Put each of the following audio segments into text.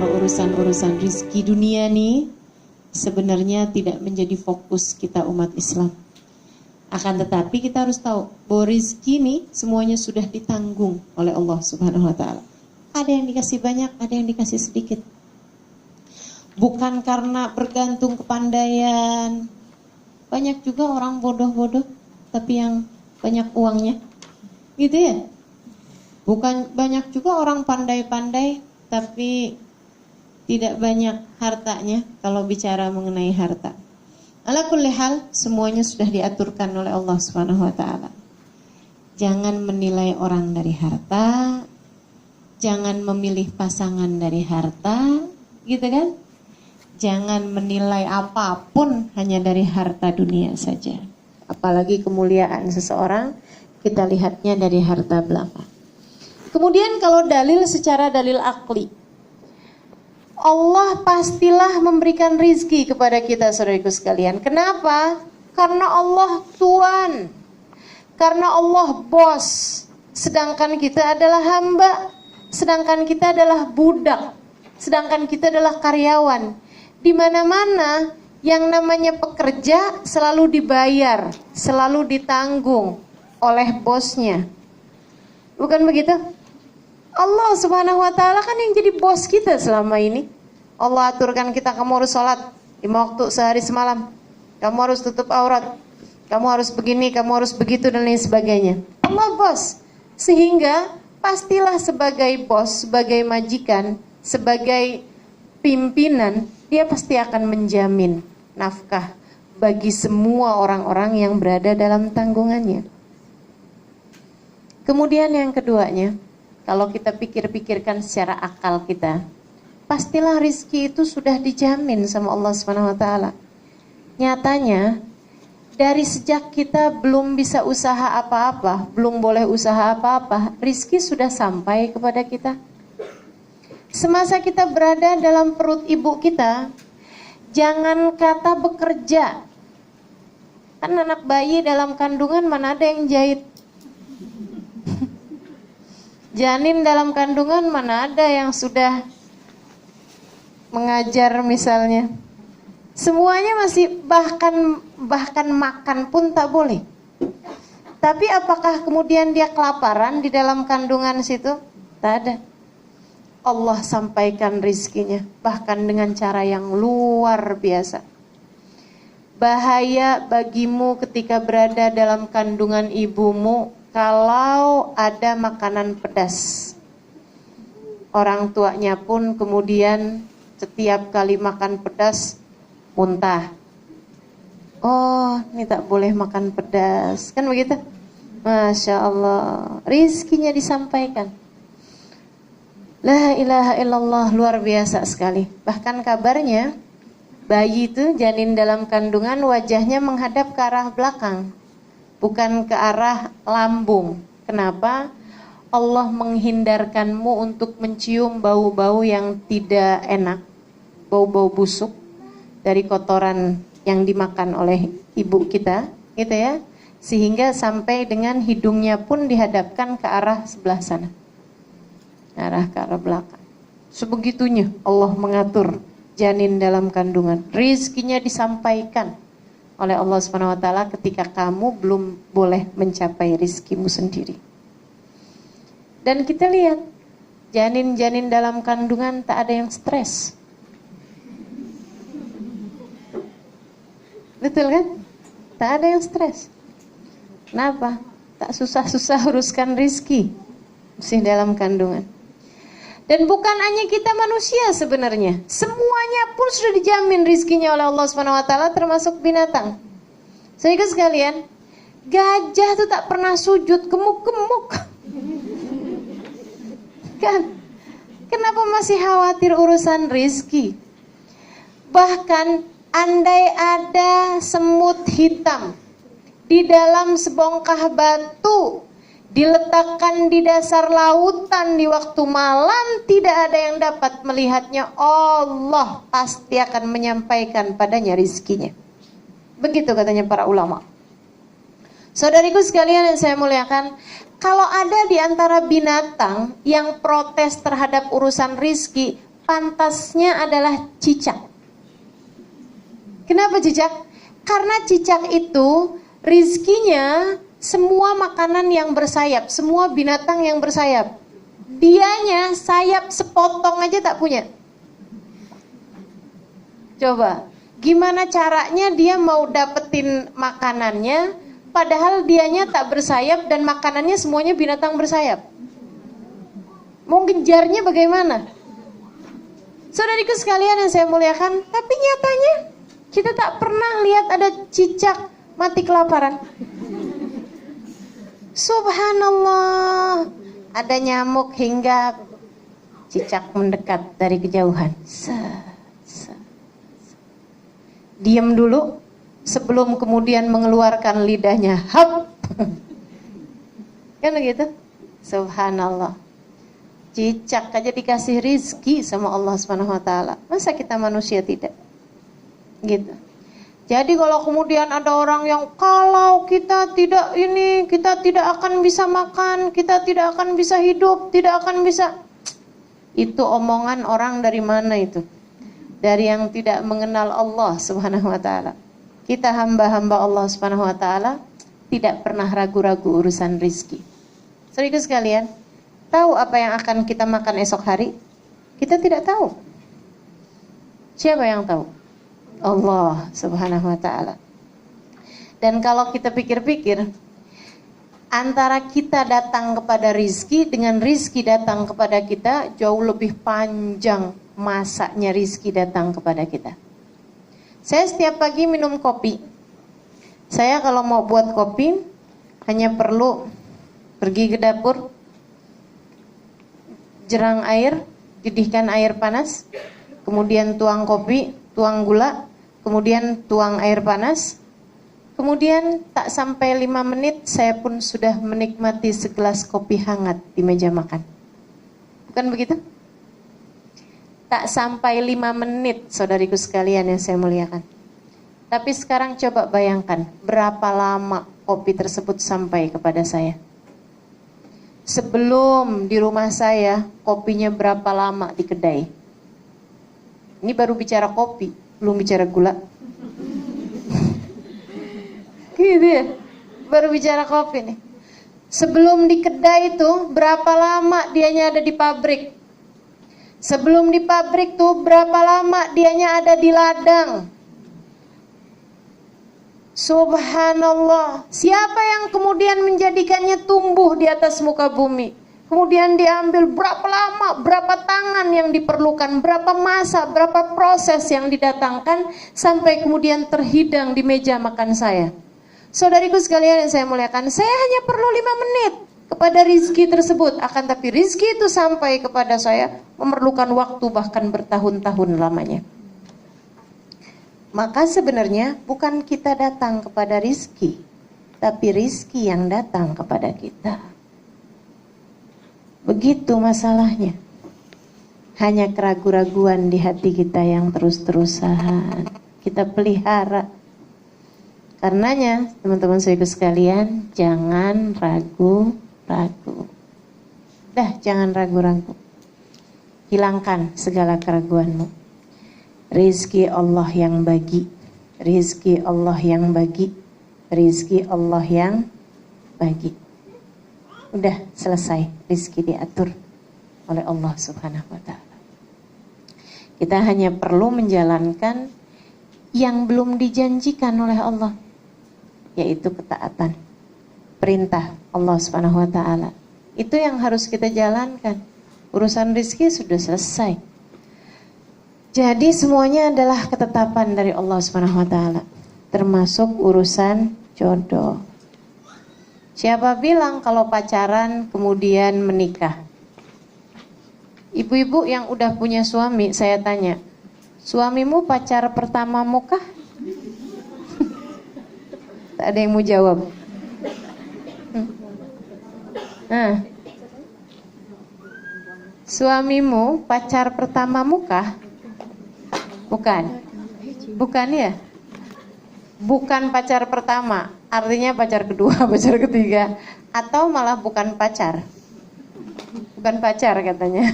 kalau urusan-urusan rizki dunia nih sebenarnya tidak menjadi fokus kita umat Islam. Akan tetapi kita harus tahu bahwa rizki nih semuanya sudah ditanggung oleh Allah Subhanahu wa Ta'ala. Ada yang dikasih banyak, ada yang dikasih sedikit. Bukan karena bergantung kepandaian. Banyak juga orang bodoh-bodoh tapi yang banyak uangnya, gitu ya. Bukan banyak juga orang pandai-pandai tapi tidak banyak hartanya kalau bicara mengenai harta. Ala kulli hal, semuanya sudah diaturkan oleh Allah Subhanahu wa Ta'ala. Jangan menilai orang dari harta, jangan memilih pasangan dari harta, gitu kan? Jangan menilai apapun hanya dari harta dunia saja. Apalagi kemuliaan seseorang, kita lihatnya dari harta belaka. Kemudian kalau dalil secara dalil akli, Allah pastilah memberikan rizki kepada kita, saudaraku sekalian. Kenapa? Karena Allah Tuhan, karena Allah bos, sedangkan kita adalah hamba, sedangkan kita adalah budak, sedangkan kita adalah karyawan. Di mana-mana yang namanya pekerja selalu dibayar, selalu ditanggung oleh bosnya. Bukan begitu? Allah Subhanahu wa Ta'ala kan yang jadi bos kita selama ini. Allah aturkan kita, kamu harus sholat 5 waktu sehari semalam, kamu harus tutup aurat, kamu harus begini, kamu harus begitu, dan lain sebagainya. Allah bos. Sehingga pastilah sebagai bos, sebagai majikan, sebagai pimpinan, dia pasti akan menjamin nafkah bagi semua orang-orang yang berada dalam tanggungannya. Kemudian yang keduanya, kalau kita pikir-pikirkan secara akal kita, pastilah rizki itu sudah dijamin sama Allah Subhanahu wa Ta'ala. Nyatanya, dari sejak kita belum bisa usaha apa-apa, belum boleh usaha apa-apa, rizki sudah sampai kepada kita. Semasa kita berada dalam perut ibu kita, jangan kata bekerja. Kan anak bayi dalam kandungan mana ada yang jahit? Janin dalam kandungan mana ada yang sudah mengajar misalnya. Semuanya masih bahkan makan pun tak boleh. Tapi apakah kemudian dia kelaparan di dalam kandungan situ? Tak ada. Allah sampaikan rizkinya bahkan dengan cara yang luar biasa. Bahaya bagimu ketika berada dalam kandungan ibumu kalau ada makanan pedas. Orang tuanya pun kemudian setiap kali makan pedas muntah. Oh, ini tak boleh makan pedas. Kan begitu? Masya Allah, rizkinya disampaikan. La ilaha illallah, luar biasa sekali. Bahkan kabarnya bayi itu, janin dalam kandungan, wajahnya menghadap ke arah belakang, bukan ke arah lambung. Kenapa? Allah menghindarkanmu untuk mencium bau-bau yang tidak enak, bau-bau busuk dari kotoran yang dimakan oleh ibu kita, gitu ya. Sehingga sampai dengan hidungnya pun dihadapkan ke arah sebelah sana, ke arah belakang. Sebegitunya Allah mengatur janin dalam kandungan. Rizkinya disampaikan oleh Allah Subhanahu wa Ta'ala ketika kamu belum boleh mencapai rizkimu sendiri. Dan kita lihat janin-janin dalam kandungan tak ada yang stres. Betul kan? Tak ada yang stres. Kenapa? Tak susah-susah uruskan rizki masih dalam kandungan. Dan bukan hanya kita manusia sebenarnya, semuanya pun sudah dijamin rizkinya oleh Allah Subhanahu wa Ta'ala, termasuk binatang. Saudara sekalian, gajah itu tak pernah sujud, gemuk-gemuk. Kan? Kenapa masih khawatir urusan rizki? Bahkan andai ada semut hitam di dalam sebongkah batu, diletakkan di dasar lautan di waktu malam, tidak ada yang dapat melihatnya. Allah pasti akan menyampaikan padanya rizkinya. Begitu katanya para ulama. Saudariku sekalian yang saya muliakan, kalau ada di antara binatang yang protes terhadap urusan rizki, pantasnya adalah cicak. Kenapa cicak? Karena cicak itu rizkinya semua makanan yang bersayap, semua binatang yang bersayap. Dianya sayap sepotong aja tak punya. Coba, gimana caranya dia mau dapetin makanannya, padahal dianya tak bersayap dan makanannya semuanya binatang bersayap. Mau ngejarnya bagaimana? Saudariku sekalian yang saya muliakan, tapi nyatanya kita tak pernah lihat ada cicak mati kelaparan. Subhanallah, ada nyamuk hingga cicak mendekat dari kejauhan. Diam dulu sebelum kemudian mengeluarkan lidahnya. Hap. Kan begitu? Subhanallah. Cicak aja dikasih rizki sama Allah Subhanahu wa taala. Masa kita manusia tidak? Gitu. Jadi kalau kemudian ada orang yang kalau kita tidak ini, kita tidak akan bisa makan, kita tidak akan bisa hidup, tidak akan bisa. Itu omongan orang dari mana itu? Dari yang tidak mengenal Allah Subhanahu wa taala. Kita hamba-hamba Allah Subhanahu wa taala tidak pernah ragu-ragu urusan rizki. Saudara sekalian, tahu apa yang akan kita makan esok hari? Kita tidak tahu. Siapa yang tahu? Allah Subhanahu wa taala. Dan kalau kita pikir-pikir, antara kita datang kepada rizki dengan rizki datang kepada kita jauh lebih panjang masanya rizki datang kepada kita. Saya setiap pagi minum kopi. Saya kalau mau buat kopi hanya perlu pergi ke dapur, jerang air, didihkan air panas, kemudian tuang kopi, tuang gula, kemudian tuang air panas, kemudian tak sampai 5 menit saya pun sudah menikmati segelas kopi hangat di meja makan. Bukan begitu? Tak sampai 5 menit, saudariku sekalian yang saya muliakan. Tapi sekarang coba bayangkan berapa lama kopi tersebut sampai kepada saya. Sebelum di rumah saya, kopinya berapa lama di kedai. Ini baru bicara kopi, belum bicara gula. Gitu ya, baru bicara kopi nih. Sebelum di kedai itu, berapa lama dianya ada di pabrik. Sebelum di pabrik tuh, berapa lama dianya ada di ladang. Subhanallah, siapa yang kemudian menjadikannya tumbuh di atas muka bumi? Kemudian diambil berapa lama, berapa tangan yang diperlukan, berapa masa, berapa proses yang didatangkan sampai kemudian terhidang di meja makan saya. Saudariku sekalian yang saya muliakan, saya hanya perlu 5 menit kepada rizki tersebut. Akan tapi rizki itu sampai kepada saya memerlukan waktu bahkan bertahun-tahun lamanya. Maka sebenarnya bukan kita datang kepada rizki, tapi rizki yang datang kepada kita. Begitu masalahnya. Hanya keraguan-raguan di hati kita yang terus-terusan kita pelihara. Karenanya teman-teman saudara sekalian, jangan ragu-ragu. Jangan ragu-ragu. Hilangkan segala keraguanmu. Rizki Allah yang bagi, rizki Allah yang bagi, rizki Allah yang bagi. Udah selesai, rizki diatur oleh Allah Subhanahu wa ta'ala. Kita hanya perlu menjalankan yang belum dijanjikan oleh Allah, yaitu ketaatan perintah Allah Subhanahu wa ta'ala. Itu yang harus kita jalankan. Urusan rizki sudah selesai. Jadi semuanya adalah ketetapan dari Allah Subhanahu wa ta'ala, termasuk urusan jodoh. Siapa bilang kalau pacaran kemudian menikah? Ibu-ibu yang udah punya suami, saya tanya, suamimu pacar pertamamu kah? Tak ada yang mau jawab. Nah, suamimu pacar pertamamu kah? Bukan. Bukan ya? Bukan pacar pertama, artinya pacar kedua, pacar ketiga, atau malah bukan pacar. Bukan pacar katanya.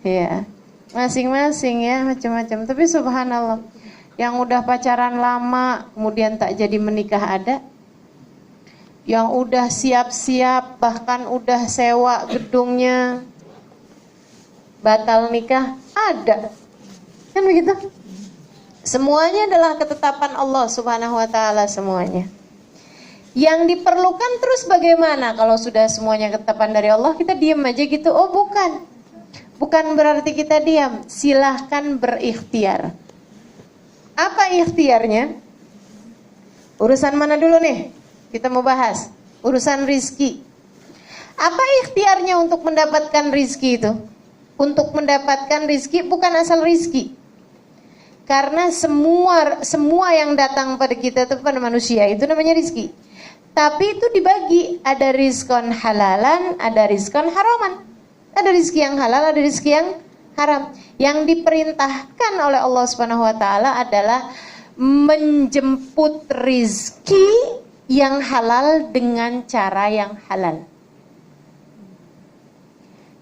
Ya. masing-masing ya, macam-macam. Tapi subhanallah, yang udah pacaran lama kemudian tak jadi menikah ada, yang udah siap-siap bahkan udah sewa gedungnya batal nikah ada, kan begitu? Semuanya adalah ketetapan Allah Subhanahu wa taala semuanya. Yang diperlukan terus bagaimana kalau sudah semuanya ketetapan dari Allah, kita diam aja gitu? Oh bukan. Bukan berarti kita diam. Silahkan berikhtiar. Apa ikhtiarnya? Urusan mana dulu nih? Kita mau bahas. Urusan rizki. Apa ikhtiarnya untuk mendapatkan rizki itu? Untuk mendapatkan rizki bukan asal rizki. Karena semua yang datang pada kita itu, pada manusia, itu namanya rizki. Tapi itu dibagi, ada rizkon halalan, ada rizkon haraman. Ada rizki yang halal, ada rizki yang haram. Yang diperintahkan oleh Allah Subhanahu wa taala adalah menjemput rizki yang halal dengan cara yang halal.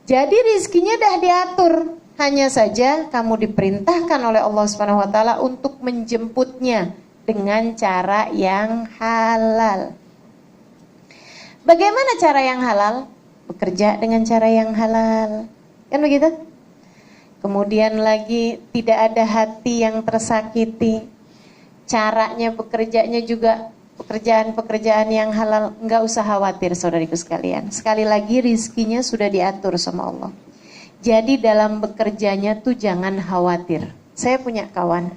Jadi rizkinya dah diatur. Hanya saja kamu diperintahkan oleh Allah Subhanahu wa taala untuk menjemputnya dengan cara yang halal. Bagaimana cara yang halal? Bekerja dengan cara yang halal. Kan begitu? Kemudian lagi tidak ada hati yang tersakiti. Caranya bekerjanya juga pekerjaan-pekerjaan yang halal. Enggak usah khawatir saudariku sekalian. Sekali lagi rizkinya sudah diatur sama Allah. Jadi dalam bekerjanya tuh jangan khawatir. Saya punya kawan,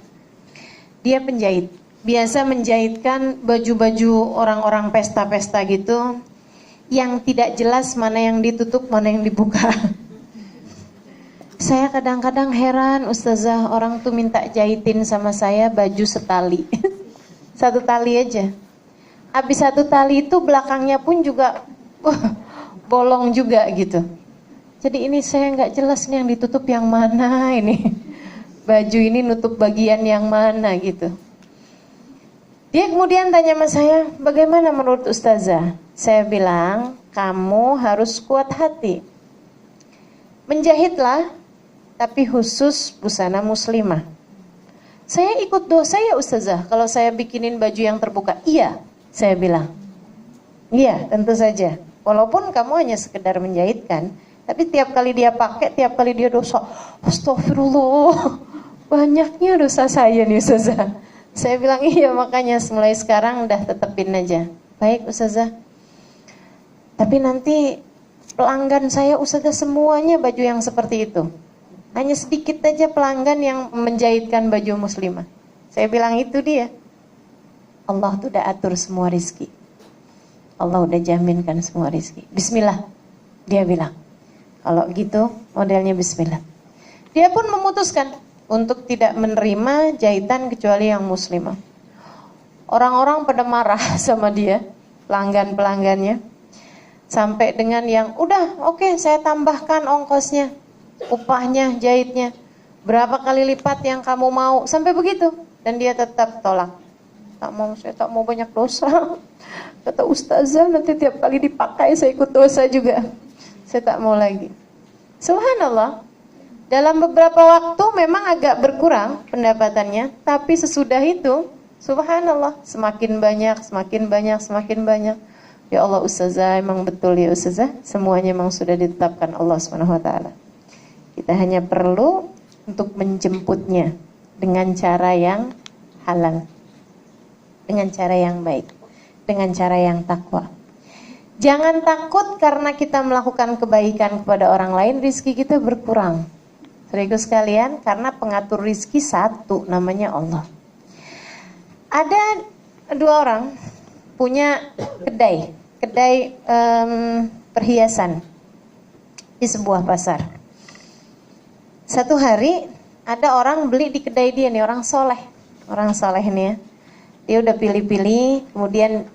dia penjahit. Biasa menjahitkan baju-baju orang-orang pesta-pesta gitu, yang tidak jelas mana yang ditutup, mana yang dibuka. Saya kadang-kadang heran, Ustazah, orang tuh minta jahitin sama saya baju setali. Satu tali aja. Habis satu tali itu belakangnya pun juga bolong juga gitu. Jadi ini saya nggak jelas nih yang ditutup yang mana ini. Baju ini nutup bagian yang mana gitu. Dia kemudian tanya sama saya, bagaimana menurut Ustazah? Saya bilang, kamu harus kuat hati. Menjahitlah, tapi khusus busana muslimah. Saya ikut dosa ya Ustazah kalau saya bikinin baju yang terbuka? Iya, saya bilang. Iya, tentu saja. Walaupun kamu hanya sekedar menjahitkan, tapi tiap kali dia pakai, tiap kali dia dosa. Astagfirullah, banyaknya dosa saya nih Ustazah. Saya bilang iya, makanya mulai sekarang udah tetepin aja. Baik Ustazah. Tapi nanti pelanggan saya Ustazah semuanya baju yang seperti itu. Hanya sedikit aja pelanggan yang menjahitkan baju muslimah. Saya bilang itu dia. Allah tuh udah atur semua rizki. Allah udah jaminkan semua rizki. Bismillah, dia bilang. Kalau gitu modelnya bismillah. Dia pun memutuskan untuk tidak menerima jahitan kecuali yang muslimah. Orang-orang pada marah sama dia, pelanggan-pelanggannya. Sampai dengan yang udah oke, saya tambahkan ongkosnya, upahnya, jahitnya. Berapa kali lipat yang kamu mau, sampai begitu. Dan dia tetap tolak. Tak mau, saya tak mau banyak dosa. Kata Ustazah, nanti tiap kali dipakai saya ikut dosa juga. Saya tak mau lagi. Subhanallah, dalam beberapa waktu memang agak berkurang pendapatannya, tapi sesudah itu, subhanallah, semakin banyak, semakin banyak, semakin banyak. Ya Allah Ustazah, emang betul ya Ustazah, semuanya memang sudah ditetapkan Allah SWT. Kita hanya perlu untuk menjemputnya dengan cara yang halal, dengan cara yang baik, dengan cara yang takwa. Jangan takut karena kita melakukan kebaikan kepada orang lain, rizki kita berkurang. Saudaraku sekalian, karena pengatur rizki satu, namanya Allah. Ada dua orang punya kedai perhiasan di sebuah pasar. Satu hari ada orang beli di kedai dia nih, orang soleh nih ya. Dia udah pilih-pilih, kemudian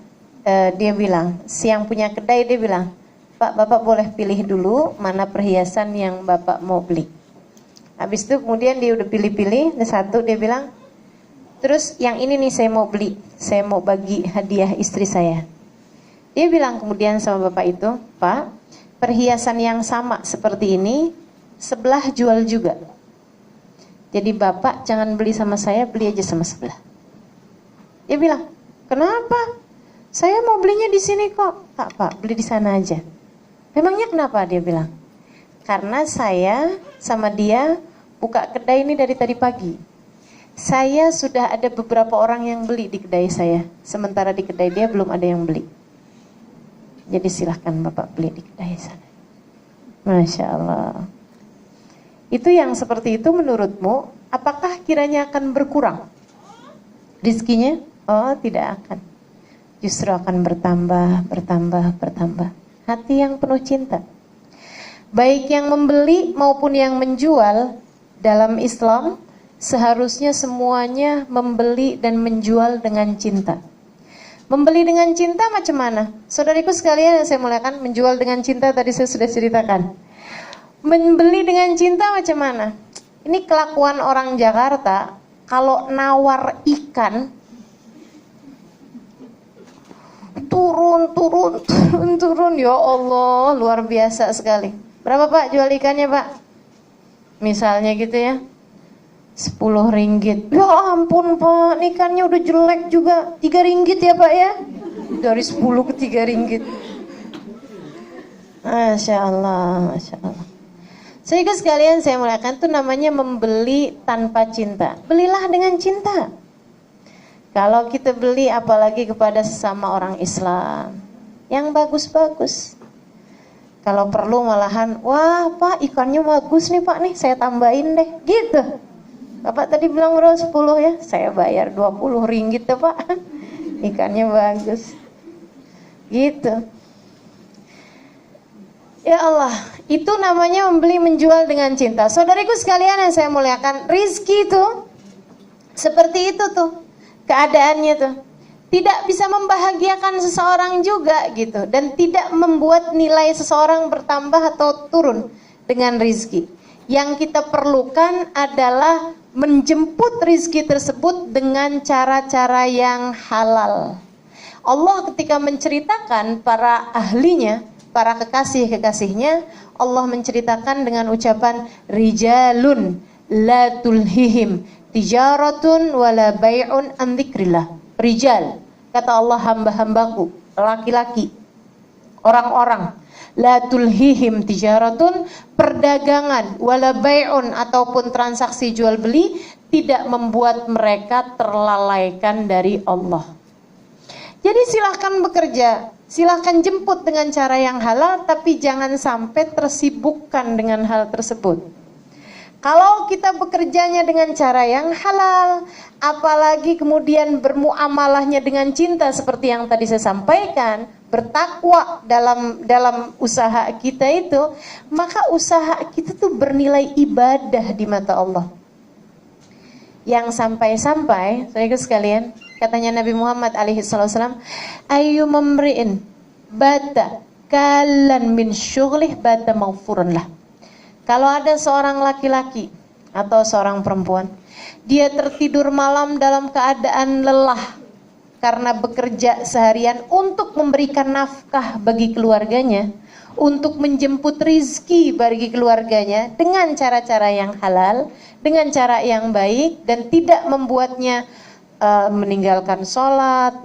dia bilang, si yang punya kedai dia bilang, Pak, Bapak boleh pilih dulu mana perhiasan yang Bapak mau beli. Habis itu kemudian dia udah pilih-pilih, ada satu dia bilang, terus yang ini nih saya mau beli, saya mau bagi hadiah istri saya. Dia bilang kemudian sama Bapak itu, Pak, perhiasan yang sama seperti ini sebelah jual juga. Jadi bapak jangan beli sama saya, beli aja sama sebelah. Dia bilang, kenapa? Saya mau belinya di sini kok. Tak pak, beli di sana aja. Memangnya kenapa? Dia bilang, karena saya sama dia buka kedai ini dari tadi pagi. Saya sudah ada beberapa orang yang beli di kedai saya, sementara di kedai dia belum ada yang beli. Jadi silahkan bapak beli di kedai sana. Masya Allah. Itu yang seperti itu menurutmu, apakah kiranya akan berkurang rizkinya? Oh, tidak akan. Justru akan bertambah, bertambah, bertambah. Hati yang penuh cinta. Baik yang membeli maupun yang menjual dalam Islam, seharusnya semuanya membeli dan menjual dengan cinta. Membeli dengan cinta macam mana? Saudariku sekalian yang saya muliakan, menjual dengan cinta tadi saya sudah ceritakan. Membeli dengan cinta macam mana? Ini kelakuan orang Jakarta, kalau nawar ikan, turun, ya Allah, luar biasa sekali. Berapa pak jual ikannya pak? Misalnya gitu ya, 10 ringgit. Ya ampun pak, ikannya udah jelek juga, 3 ringgit ya pak ya? Dari 10 ke 3 ringgit. Masya Allah, Masya Allah. Sehingga sekalian saya muliakan, itu namanya membeli tanpa cinta. Belilah dengan cinta. Kalau kita beli apalagi kepada sesama orang Islam yang bagus-bagus. Kalau perlu malahan, wah pak ikannya bagus nih pak nih, saya tambahin deh, gitu. Bapak tadi bilang berapa 10 ya, saya bayar 20 ringgit deh pak, ikannya bagus. Gitu. Ya Allah, itu namanya membeli menjual dengan cinta. Saudariku sekalian yang saya muliakan, rizki itu seperti itu tuh keadaannya tuh. Tidak bisa membahagiakan seseorang juga gitu, dan tidak membuat nilai seseorang bertambah atau turun dengan rizki. Yang kita perlukan adalah menjemput rizki tersebut dengan cara-cara yang halal. Allah ketika menceritakan para ahlinya, para kekasih-kekasihnya, Allah menceritakan dengan ucapan rijalun la tulhihim tijaratun wala bai'un an dzikrillah. Rijal, kata Allah, hamba-hambaku, laki-laki, orang-orang, la tulhihim tijaratun, perdagangan, wala bai'un ataupun transaksi jual beli tidak membuat mereka terlalaikan dari Allah. Jadi silahkan bekerja, silahkan jemput dengan cara yang halal, tapi jangan sampai tersibukkan dengan hal tersebut. Kalau kita bekerjanya dengan cara yang halal, apalagi kemudian bermuamalahnya dengan cinta seperti yang tadi saya sampaikan, bertakwa dalam usaha kita itu, maka usaha kita tuh bernilai ibadah di mata Allah. Yang sampai-sampai, saudara sekalian, katanya Nabi Muhammad alaihissalam, ayu memri'in bata kalan min syughlih bata maghfuran lah. Kalau ada seorang laki-laki atau seorang perempuan, dia tertidur malam dalam keadaan lelah karena bekerja seharian untuk memberikan nafkah bagi keluarganya, untuk menjemput rizki bagi keluarganya dengan cara-cara yang halal, dengan cara yang baik, dan tidak membuatnya meninggalkan sholat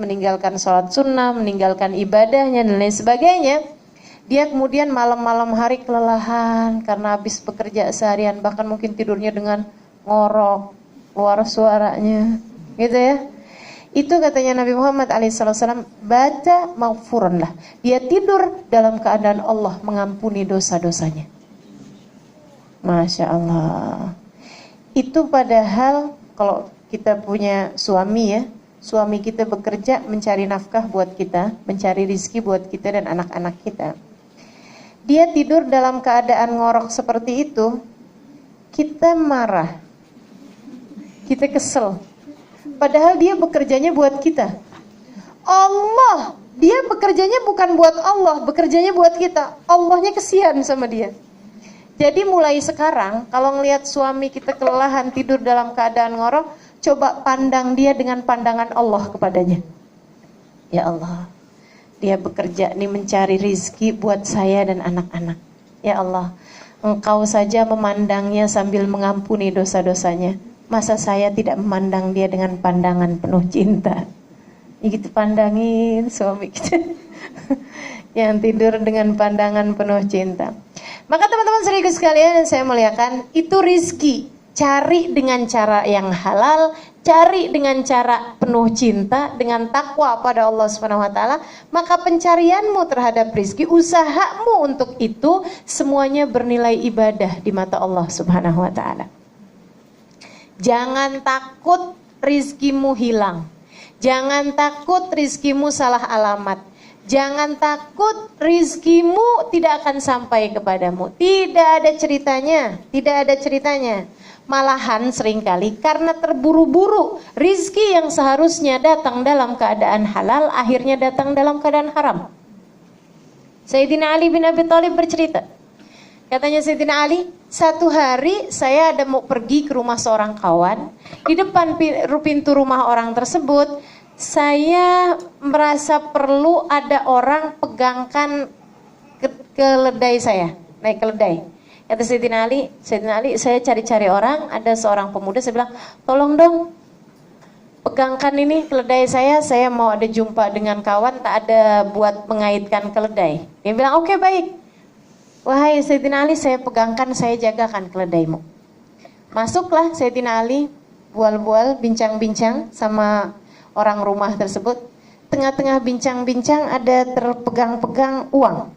sunnah, meninggalkan ibadahnya dan lain sebagainya. Dia kemudian malam-malam hari kelelahan karena habis bekerja seharian, bahkan mungkin tidurnya dengan ngorok, keluar suaranya, gitu ya. Itu katanya Nabi Muhammad alaihissalam, baca maghfuran lah. Dia tidur dalam keadaan Allah mengampuni dosa-dosanya. Masya Allah. Itu padahal kalau kita punya suami ya, suami kita bekerja mencari nafkah buat kita, mencari rizki buat kita dan anak-anak kita. Dia tidur dalam keadaan ngorok seperti itu, kita marah, kita kesel. Padahal dia bekerjanya buat kita. Allah, dia bekerjanya bukan buat Allah, bekerjanya buat kita. Allahnya kesian sama dia. Jadi mulai sekarang, kalau ngelihat suami kita kelelahan tidur dalam keadaan ngorok, coba pandang dia dengan pandangan Allah kepadanya. Ya Allah, dia bekerja nih mencari rizki buat saya dan anak-anak. Ya Allah, Engkau saja memandangnya sambil mengampuni dosa-dosanya. Masa saya tidak memandang dia dengan pandangan penuh cinta? Ya gitu, pandangin suami kita yang tidur dengan pandangan penuh cinta. Maka teman-teman saudaraku sekalian yang saya muliakan, itu rizki. Cari dengan cara yang halal, cari dengan cara penuh cinta, dengan takwa pada Allah Subhanahu wa taala, maka pencarianmu terhadap rizki, usahamu untuk itu semuanya bernilai ibadah di mata Allah Subhanahu wa taala. Jangan takut rizkimu hilang. Jangan takut rizkimu salah alamat. Jangan takut rizkimu tidak akan sampai kepadamu. Tidak ada ceritanya, tidak ada ceritanya. Malahan seringkali karena terburu-buru, rizki yang seharusnya datang dalam keadaan halal akhirnya datang dalam keadaan haram. Sayyidina Ali bin Abi Thalib bercerita, katanya Sayyidina Ali, satu hari saya ada mau pergi ke rumah seorang kawan. Di depan pintu rumah orang tersebut, saya merasa perlu ada orang pegangkan keledai saya, naik keledai. Kata Sayyidina Ali, saya cari-cari orang, ada seorang pemuda, saya bilang, tolong dong, pegangkan ini keledai saya mau ada jumpa dengan kawan, tak ada buat mengaitkan keledai. Dia bilang, oke, baik. Wahai Sayyidina Ali, saya pegangkan, saya jagakan keledaimu. Masuklah Sayyidina Ali, bual-bual, bincang-bincang sama orang rumah tersebut. Tengah-tengah bincang-bincang ada terpegang-pegang uang.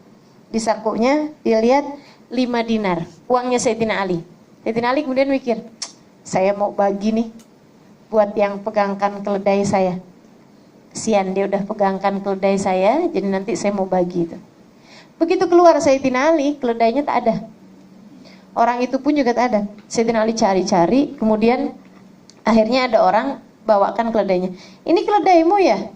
Di sakunya, dia lihat 5 dinar, uangnya Sayyidina Ali. Sayyidina Ali kemudian mikir, saya mau bagi nih buat yang pegangkan keledai saya. Kesian dia udah pegangkan keledai saya, jadi nanti saya mau bagi itu. Begitu keluar Sayyidina Ali, keledainya tak ada. Orang itu pun juga tak ada. Sayyidina Ali cari-cari, kemudian akhirnya ada orang bawakan keledainya. Ini keledaimu ya?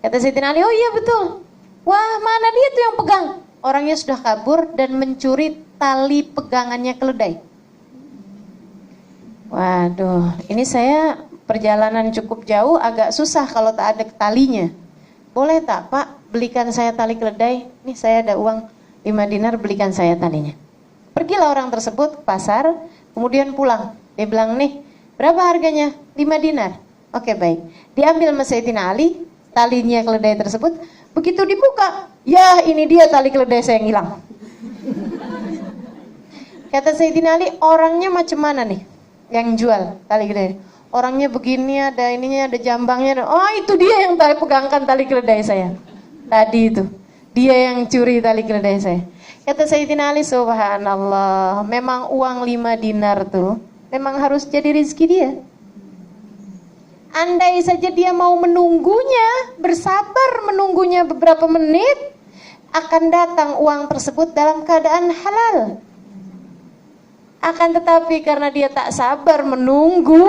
Kata Sayyidina Ali, oh iya betul. Wah, mana dia tuh yang pegang? Orangnya sudah kabur dan mencuri tali pegangannya keledai. Waduh, ini saya perjalanan cukup jauh, agak susah kalau tak ada talinya. Boleh tak Pak, belikan saya tali keledai? Nih saya ada uang 5 dinar, belikan saya talinya. Pergilah orang tersebut ke pasar, kemudian pulang. Dia bilang, nih berapa harganya? 5 dinar. Oke, baik. Diambil sama Sayyidina Ali talinya keledai tersebut. Begitu dibuka, ya ini dia tali keledai saya yang hilang. Kata Sayyidina Ali, orangnya macam mana nih yang jual tali keledai? Orangnya begini, ada ininya, ada jambangnya. Oh, itu dia yang tali pegangkan tali keledai saya. Tadi itu, dia yang curi tali keledai saya. Kata Sayyidina Ali, subhanallah, memang uang 5 dinar tuh memang harus jadi rezeki dia. Andai saja dia mau menunggunya, bersabar menunggunya beberapa menit, akan datang uang tersebut dalam keadaan halal. Akan tetapi karena dia tak sabar menunggu,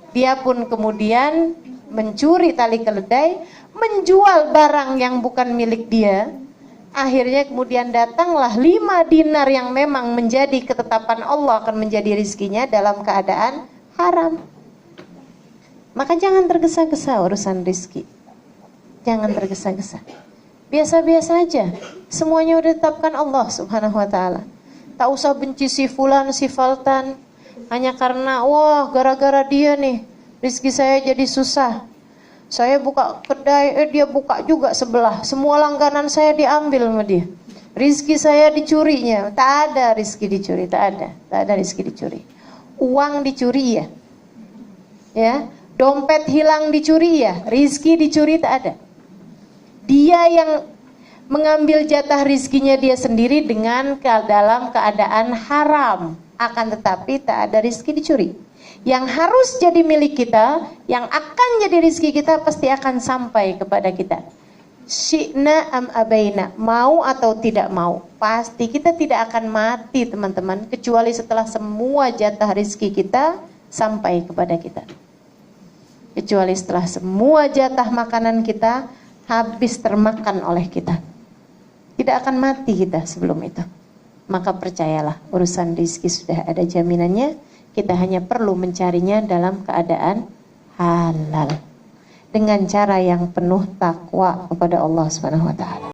dia pun kemudian mencuri tali keledai, menjual barang yang bukan milik dia. Akhirnya kemudian datanglah 5 dinar yang memang menjadi ketetapan Allah akan menjadi rizkinya dalam keadaan haram. Maka jangan tergesa-gesa urusan rizki. Jangan tergesa-gesa. Biasa-biasa aja. Semuanya udah ditetapkan Allah Subhanahu wa taala. Tak usah benci si fulan, si faltan, hanya karena wah gara-gara dia nih rizki saya jadi susah. Saya buka kedai, dia buka juga sebelah. Semua langganan saya diambil sama dia. Rizki saya dicurinya. Tak ada rizki dicuri, tak ada. Tak ada rizki dicuri. Uang dicuri ya. Ya. Dompet hilang dicuri ya, rizki dicuri tak ada. Dia yang mengambil jatah rizkinya dia sendiri dengan dalam keadaan haram. Akan tetapi tak ada rizki dicuri. Yang harus jadi milik kita, yang akan jadi rizki kita pasti akan sampai kepada kita. Syi'na am abaina, mau atau tidak mau, pasti kita tidak akan mati teman-teman, kecuali setelah semua jatah rizki kita sampai kepada kita. Kecuali setelah semua jatah makanan kita habis termakan oleh kita. Tidak akan mati kita sebelum itu. Maka percayalah, urusan rizki sudah ada jaminannya. Kita hanya perlu mencarinya dalam keadaan halal, dengan cara yang penuh takwa kepada Allah Subhanahu wa taala.